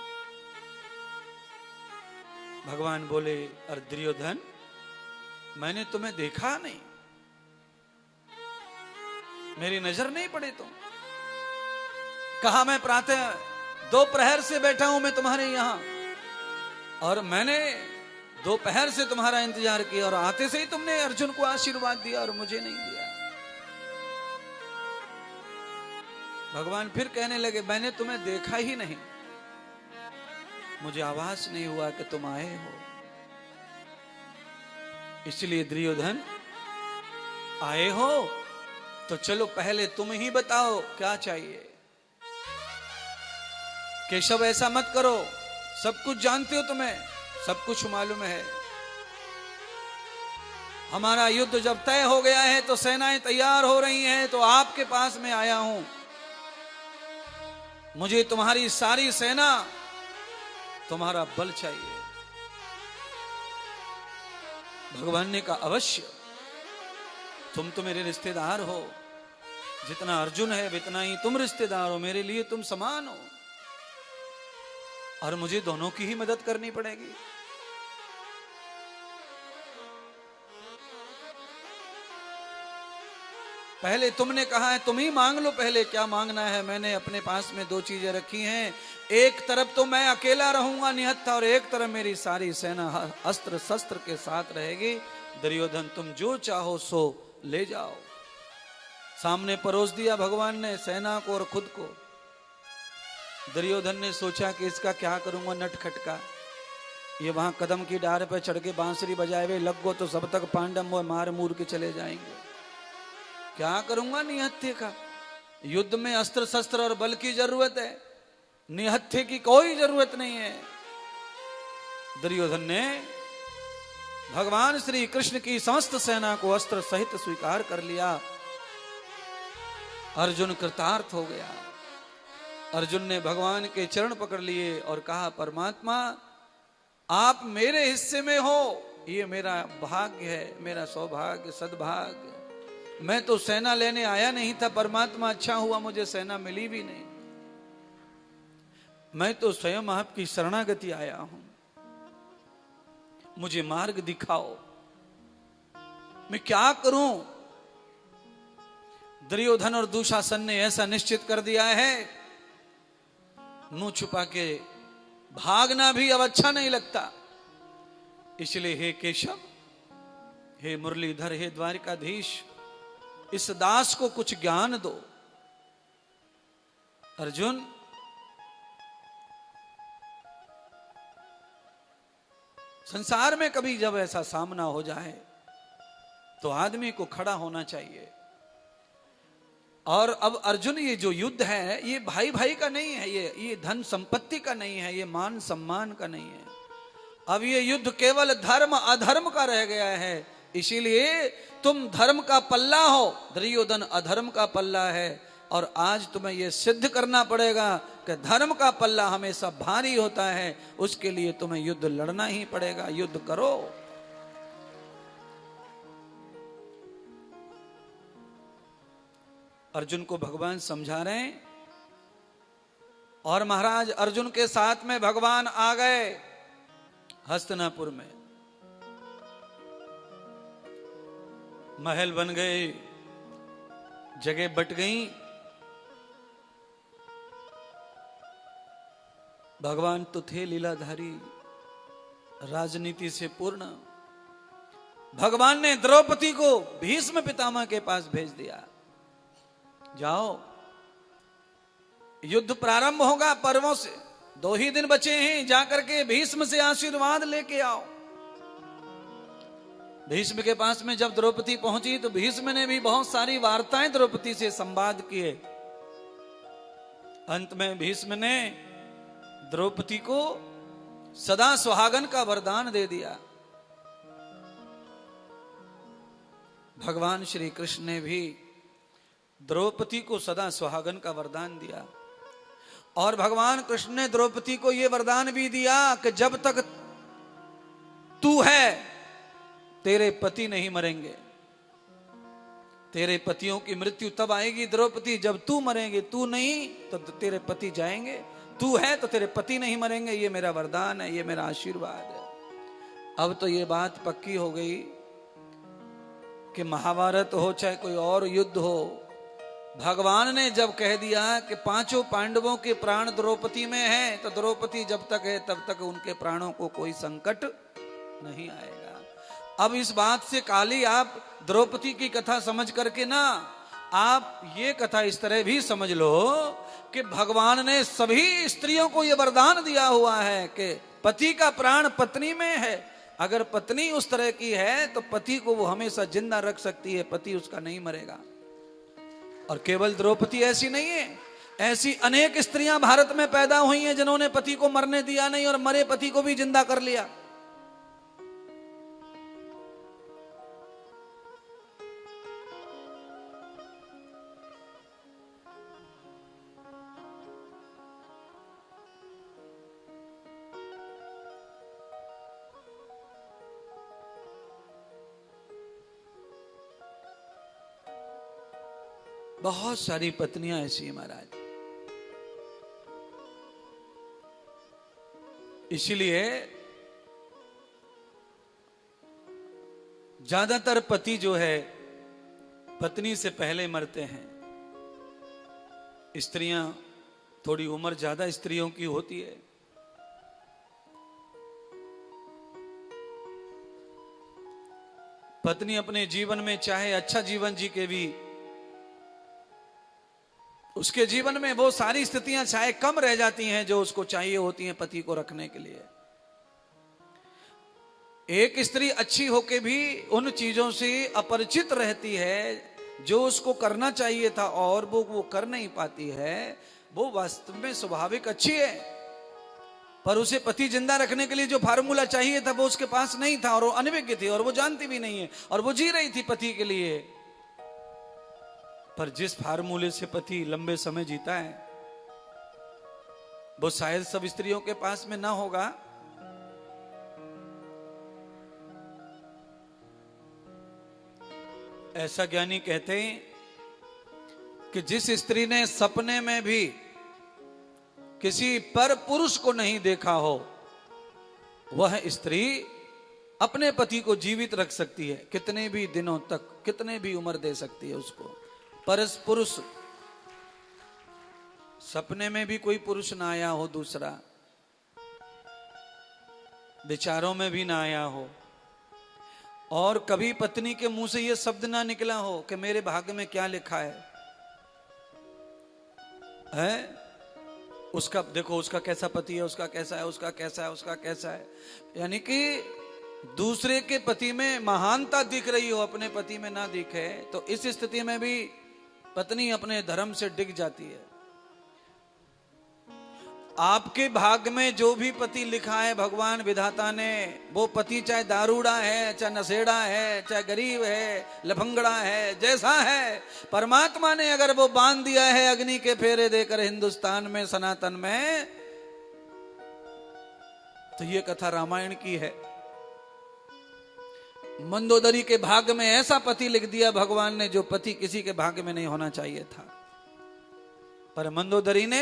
भगवान बोले, अरे दुर्योधन, मैंने तुम्हें देखा नहीं। मेरी नजर नहीं पड़े तुम? कहा मैं प्रातः 2 प्रहर से बैठा हूं मैं तुम्हारे यहां, और मैंने दोपहर से तुम्हारा इंतजार किया, और आते से ही तुमने अर्जुन को आशीर्वाद दिया और मुझे नहीं दिया। भगवान फिर कहने लगे, मैंने तुम्हें देखा ही नहीं, मुझे आभास नहीं हुआ कि तुम आए हो। इसलिए दुर्योधन, आए हो तो चलो पहले तुम ही बताओ क्या चाहिए। केशव ऐसा मत करो, सब कुछ जानते हो, तुम्हें सब कुछ मालूम है। हमारा युद्ध जब तय हो गया है तो सेनाएं तैयार हो रही हैं, तो आपके पास में आया हूं। मुझे तुम्हारी सारी सेना, तुम्हारा बल चाहिए। भगवान ने कहा, अवश्य, तुम तो मेरे रिश्तेदार हो, जितना अर्जुन है उतना ही तुम रिश्तेदार हो, मेरे लिए तुम समान हो, और मुझे दोनों की ही मदद करनी पड़ेगी। पहले तुमने कहा है, तुम ही मांग लो पहले क्या मांगना है। मैंने अपने पास में 2 चीजें रखी हैं, एक तरफ तो मैं अकेला रहूंगा निहत्था, और एक तरफ मेरी सारी सेना अस्त्र शस्त्र के साथ रहेगी। दुर्योधन, तुम जो चाहो सो ले जाओ। सामने परोस दिया भगवान ने सेना को और खुद को। दुर्योधन ने सोचा कि इसका क्या करूंगा नटखटका, ये वहां कदम की डार पर चढ़ के बांसुरी बजाए हुए लग गो तो सब तक पांडव मार मूर के चले जाएंगे। क्या करूंगा निहत्थे का? युद्ध में अस्त्र शस्त्र और बल की जरूरत है, निहत्थे की कोई जरूरत नहीं है। दुर्योधन ने भगवान श्री कृष्ण की समस्त सेना को अस्त्र सहित स्वीकार कर लिया। अर्जुन कृतार्थ हो गया। अर्जुन ने भगवान के चरण पकड़ लिए और कहा, परमात्मा आप मेरे हिस्से में हो, ये मेरा भाग्य है, मेरा सौभाग्य सद्भाग्य। मैं तो सेना लेने आया नहीं था परमात्मा, अच्छा हुआ मुझे सेना मिली भी नहीं। मैं तो स्वयं आपकी शरणागति आया हूं, मुझे मार्ग दिखाओ, मैं क्या करूं? दुर्योधन और दुशासन ने ऐसा निश्चित कर दिया है, मुंह छुपा के भागना भी अब अच्छा नहीं लगता। इसलिए हे केशव, हे मुरलीधर, हे द्वारिकाधीश, इस दास को कुछ ज्ञान दो। अर्जुन, संसार में कभी जब ऐसा सामना हो जाए तो आदमी को खड़ा होना चाहिए। और अब अर्जुन, ये जो युद्ध है ये भाई भाई का नहीं है, ये धन संपत्ति का नहीं है, ये मान सम्मान का नहीं है। अब ये युद्ध केवल धर्म अधर्म का रह गया है। इसीलिए तुम धर्म का पल्ला हो, दुर्योधन अधर्म का पल्ला है, और आज तुम्हें यह सिद्ध करना पड़ेगा कि धर्म का पल्ला हमेशा भारी होता है। उसके लिए तुम्हें युद्ध लड़ना ही पड़ेगा। युद्ध करो। अर्जुन को भगवान समझा रहे हैं, और महाराज अर्जुन के साथ में भगवान आ गए हस्तिनापुर में। महल बन गए, जगह बट गई। भगवान तो थे लीलाधारी, राजनीति से पूर्ण। भगवान ने द्रौपदी को भीष्म पितामह के पास भेज दिया, जाओ युद्ध प्रारंभ होगा पर्वों से, 2 ही दिन बचे हैं, जाकर के भीष्म से आशीर्वाद लेके आओ। भीष्म के पास में जब द्रौपदी पहुंची तो भीष्म ने भी बहुत सारी वार्ताएं द्रौपदी से संवाद किए। अंत में भीष्म ने द्रौपदी को सदा सुहागन का वरदान दे दिया। भगवान श्री कृष्ण ने भी द्रौपदी को सदा सुहागन का वरदान दिया। और भगवान कृष्ण ने द्रौपदी को यह वरदान भी दिया कि जब तक तू है तेरे पति नहीं मरेंगे। तेरे पतियों की मृत्यु तब आएगी द्रौपदी जब तू मरेंगे, तू नहीं तो तेरे पति जाएंगे, तू है तो तेरे पति नहीं मरेंगे। ये मेरा वरदान है, ये मेरा आशीर्वाद है। अब तो ये बात पक्की हो गई कि महाभारत हो चाहे कोई और युद्ध हो, भगवान ने जब कह दिया कि पांचों पांडवों के प्राण द्रौपदी में हैं, तो द्रौपदी जब तक है तब तक उनके प्राणों को कोई संकट नहीं आएगा। अब इस बात से काली आप द्रौपदी की कथा समझ करके ना, आप ये कथा इस तरह भी समझ लो कि भगवान ने सभी स्त्रियों को यह वरदान दिया हुआ है कि पति का प्राण पत्नी में है। अगर पत्नी उस तरह की है तो पति को वो हमेशा जिंदा रख सकती है, पति उसका नहीं मरेगा। और केवल द्रौपदी ऐसी नहीं है, ऐसी अनेक स्त्रियां भारत में पैदा हुई हैं जिन्होंने पति को मरने दिया नहीं और मरे पति को भी जिंदा कर लिया। बहुत सारी पत्नियां ऐसी हैं महाराज। इसीलिए ज्यादातर पति जो है पत्नी से पहले मरते हैं। स्त्रियां थोड़ी उम्र ज्यादा स्त्रियों की होती है। पत्नी अपने जीवन में चाहे अच्छा जीवन जी के भी, उसके जीवन में वो सारी स्थितियां चाहे कम रह जाती हैं जो उसको चाहिए होती हैं पति को रखने के लिए। एक स्त्री अच्छी होके भी उन चीजों से अपरिचित रहती है जो उसको करना चाहिए था और वो कर नहीं पाती है। वो वास्तव में स्वाभाविक अच्छी है, पर उसे पति जिंदा रखने के लिए जो फार्मूला चाहिए था वो उसके पास नहीं था और वो अनभिज्ञ थी और वो जानती भी नहीं है और वो जी रही थी पति के लिए। पर जिस फार्मूले से पति लंबे समय जीता है वो शायद सब स्त्रियों के पास में ना होगा। ऐसा ज्ञानी कहते हैं कि जिस स्त्री ने सपने में भी किसी पर पुरुष को नहीं देखा हो, वह स्त्री अपने पति को जीवित रख सकती है, कितने भी दिनों तक, कितने भी उम्र दे सकती है उसको। पर पुरुष, सपने में भी कोई पुरुष ना आया हो, दूसरा विचारों में भी ना आया हो, और कभी पत्नी के मुंह से यह शब्द ना निकला हो कि मेरे भाग्य में क्या लिखा है? उसका देखो, उसका कैसा पति है, उसका कैसा है, उसका कैसा है, उसका कैसा है। यानी कि दूसरे के पति में महानता दिख रही हो, अपने पति में ना दिखे, तो इस स्थिति में भी पत्नी अपने धर्म से डिग जाती है। आपके भाग्य में जो भी पति लिखा है भगवान विधाता ने, वो पति चाहे दारूड़ा है, चाहे नशेड़ा है, चाहे गरीब है, लफंगड़ा है, जैसा है, परमात्मा ने अगर वो बांध दिया है अग्नि के फेरे देकर हिंदुस्तान में, सनातन में, तो ये कथा रामायण की है। मंदोदरी के भाग्य में ऐसा पति लिख दिया भगवान ने जो पति किसी के भाग्य में नहीं होना चाहिए था। पर मंदोदरी ने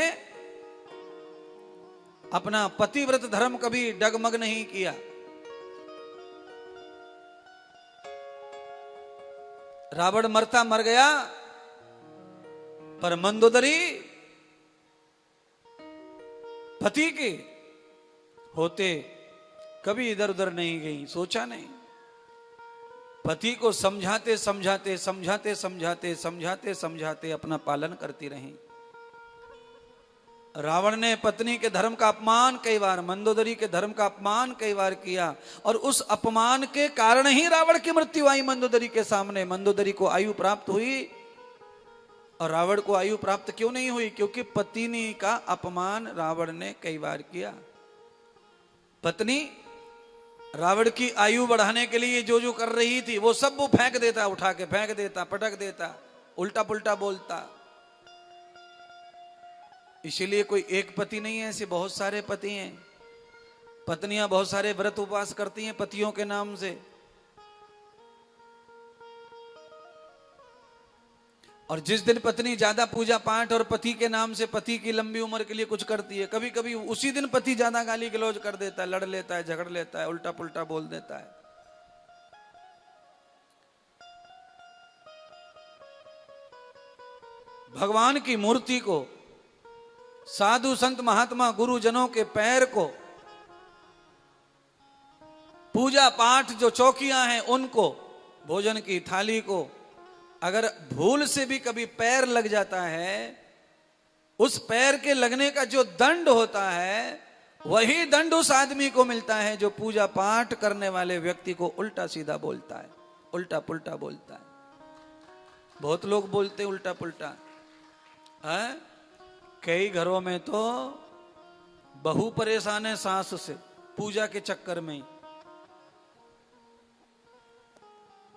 अपना पतिव्रत धर्म कभी डगमग नहीं किया। रावण मरता मर गया, पर मंदोदरी पति के होते कभी इधर उधर नहीं गई, सोचा नहीं। पति को समझाते समझाते समझाते समझाते समझाते समझाते अपना पालन करती रही। रावण ने पत्नी के धर्म का अपमान कई बार, मंदोदरी के धर्म का अपमान कई बार किया, और उस अपमान के कारण ही रावण की मृत्यु आई मंदोदरी के सामने। मंदोदरी को आयु प्राप्त हुई और रावण को आयु प्राप्त क्यों नहीं हुई? क्योंकि पत्नी का अपमान रावण ने कई बार किया। पत्नी रावण की आयु बढ़ाने के लिए जो जो कर रही थी वो सब वो फेंक देता, उठा के फेंक देता, पटक देता, उल्टा पुल्टा बोलता। इसीलिए कोई एक पति नहीं है, ऐसे बहुत सारे पति हैं। पत्नियां बहुत सारे व्रत उपवास करती हैं पतियों के नाम से, और जिस दिन पत्नी ज्यादा पूजा पाठ और पति के नाम से पति की लंबी उम्र के लिए कुछ करती है, कभी कभी उसी दिन पति ज्यादा गाली गलौज कर देता है, लड़ लेता है, झगड़ लेता है, उल्टा पुल्टा बोल देता है। भगवान की मूर्ति को, साधु संत महात्मा गुरुजनों के पैर को, पूजा पाठ जो चौकियां हैं उनको, भोजन की थाली को, अगर भूल से भी कभी पैर लग जाता है, उस पैर के लगने का जो दंड होता है वही दंड उस आदमी को मिलता है जो पूजा पाठ करने वाले व्यक्ति को उल्टा सीधा बोलता है, उल्टा पुल्टा बोलता है। बहुत लोग बोलते हैं उल्टा पुल्टा है। कई घरों में तो बहू परेशान है सास से, पूजा के चक्कर में ही।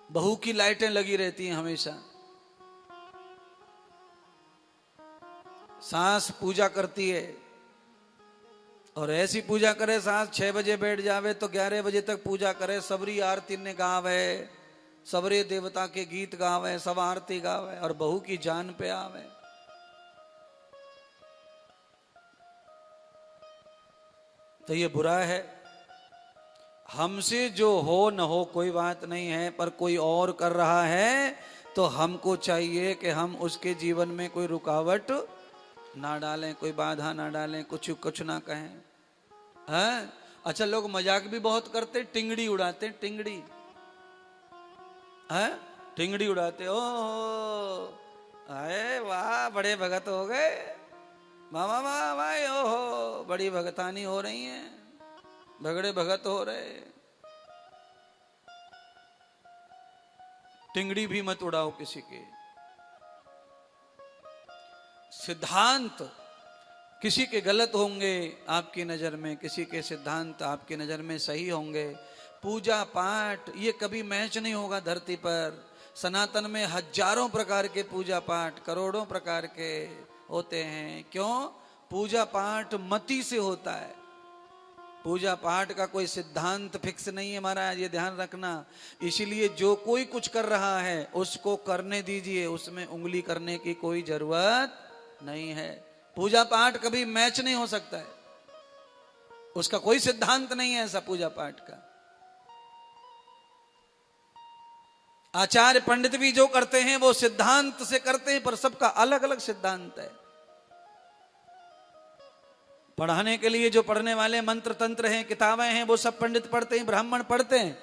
बहू की लाइटें लगी रहती हैं हमेशा, सास पूजा करती है और ऐसी पूजा करे, सास 6 बजे बैठ जावे तो 11 बजे तक पूजा करे, सबरी आरती ने गावे, सबरे देवता के गीत गावे, सब आरती गावे और बहू की जान पे आवे। तो ये बुरा है। हमसे जो हो न हो कोई बात नहीं है, पर कोई और कर रहा है तो हमको चाहिए कि हम उसके जीवन में कोई रुकावट ना डालें, कोई बाधा ना डालें, कुछ ना कहें। हैं? अच्छा, लोग मजाक भी बहुत करते, टिंगड़ी उड़ाते, टिंगड़ी है, टिंगड़ी उड़ाते। ओ अरे वाह, बड़े भगत हो गए, वाह वाह वाह वाह, ओहो बड़ी भगतानी हो रही है, भगड़े भगत हो रहे। टिंगड़ी भी मत उड़ाओ किसी के। सिद्धांत किसी के गलत होंगे आपकी नजर में, किसी के सिद्धांत आपकी नजर में सही होंगे। पूजा पाठ ये कभी मैच नहीं होगा धरती पर। सनातन में हजारों प्रकार के पूजा पाठ, करोड़ों प्रकार के होते हैं। क्यों? पूजा पाठ मति से होता है। पूजा पाठ का कोई सिद्धांत फिक्स नहीं है महाराज, ये ध्यान रखना। इसीलिए जो कोई कुछ कर रहा है उसको करने दीजिए, उसमें उंगली करने की कोई जरूरत नहीं है। पूजा पाठ कभी मैच नहीं हो सकता है, उसका कोई सिद्धांत नहीं है ऐसा पूजा पाठ का। आचार्य पंडित भी जो करते हैं वो सिद्धांत से करते हैं, पर सबका अलग अलग सिद्धांत है। पढ़ाने के लिए जो पढ़ने वाले मंत्र तंत्र हैं, किताबें हैं, वो सब पंडित पढ़ते हैं, ब्राह्मण पढ़ते हैं,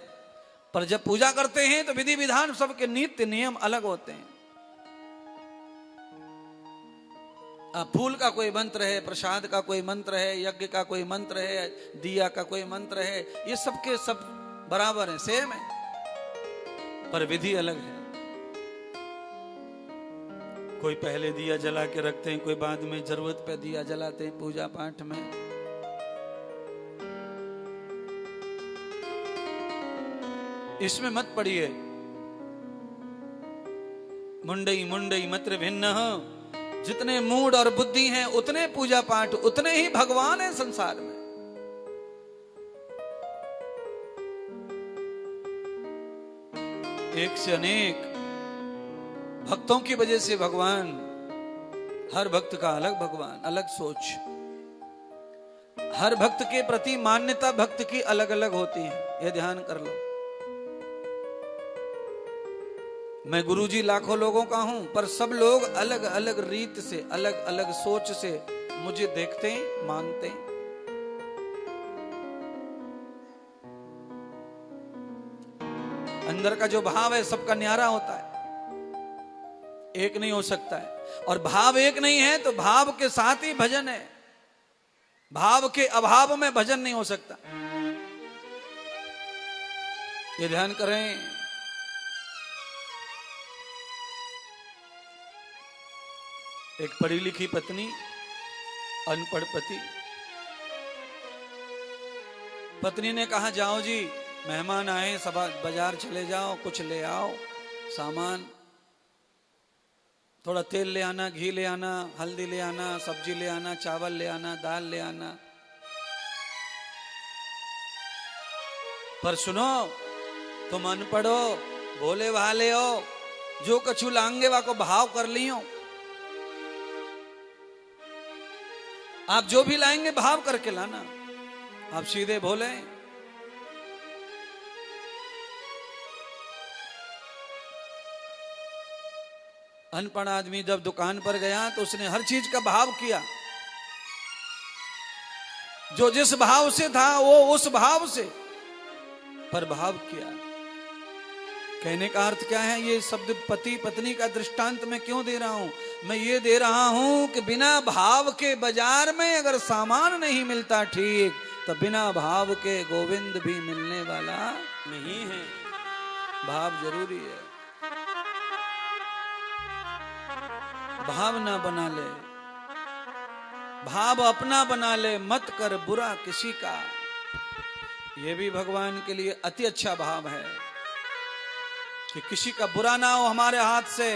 पर जब पूजा करते हैं तो विधि विधान सबके नीति नियम अलग होते हैं। फूल का कोई मंत्र है, प्रसाद का कोई मंत्र है, यज्ञ का कोई मंत्र है, दिया का कोई मंत्र है, ये सबके सब बराबर है, सेम है, पर विधि अलग है। कोई पहले दिया जला के रखते हैं, कोई बाद में जरूरत पे दिया जलाते हैं पूजा पाठ में। इसमें मत पढ़िए मुंडई मुंडई मत्र भिन्न। जितने मूड और बुद्धि हैं उतने पूजा पाठ, उतने ही भगवान है संसार में। एक से अनेक भक्तों की वजह से भगवान, हर भक्त का अलग भगवान, अलग सोच। हर भक्त के प्रति मान्यता भक्त की अलग अलग होती है, यह ध्यान कर लो। मैं गुरुजी लाखों लोगों का हूं, पर सब लोग अलग अलग रीत से, अलग अलग सोच से मुझे देखते हैं, मानते हैं। अंदर का जो भाव है सबका न्यारा होता है, एक नहीं हो सकता है। और भाव एक नहीं है तो भाव के साथ ही भजन है, भाव के अभाव में भजन नहीं हो सकता। ये ध्यान करें। एक पढ़ी लिखी पत्नी, अनपढ़ पति। पत्नी ने कहा, जाओ जी, मेहमान आए, सब बाजार चले जाओ, कुछ ले आओ सामान, थोड़ा तेल ले आना, घी ले आना, हल्दी ले आना, सब्जी ले आना, चावल ले आना, दाल ले आना। पर सुनो, तुम अनपढ़ हो, भोले भाले हो, जो कछु लांगे वा को भाव कर लियो। आप जो भी लाएंगे भाव करके लाना, आप सीधे भोले। अनपढ़ आदमी जब दुकान पर गया तो उसने हर चीज का भाव किया, जो जिस भाव से था वो उस भाव से पर भाव किया। कहने का अर्थ क्या है? ये शब्द पति पत्नी का दृष्टांत मैं क्यों दे रहा हूं? मैं ये दे रहा हूं कि बिना भाव के बाजार में अगर सामान नहीं मिलता ठीक, तो बिना भाव के गोविंद भी मिलने वाला नहीं है। भाव जरूरी है। भाव ना बना ले, भाव अपना बना ले, मत कर बुरा किसी का। यह भी भगवान के लिए अति अच्छा भाव है कि किसी का बुरा ना हो हमारे हाथ से।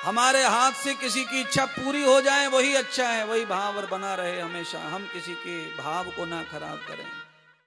हमारे हाथ से किसी की इच्छा पूरी हो जाए वही अच्छा है, वही भाव और बना रहे हमेशा। हम किसी के भाव को ना खराब करें।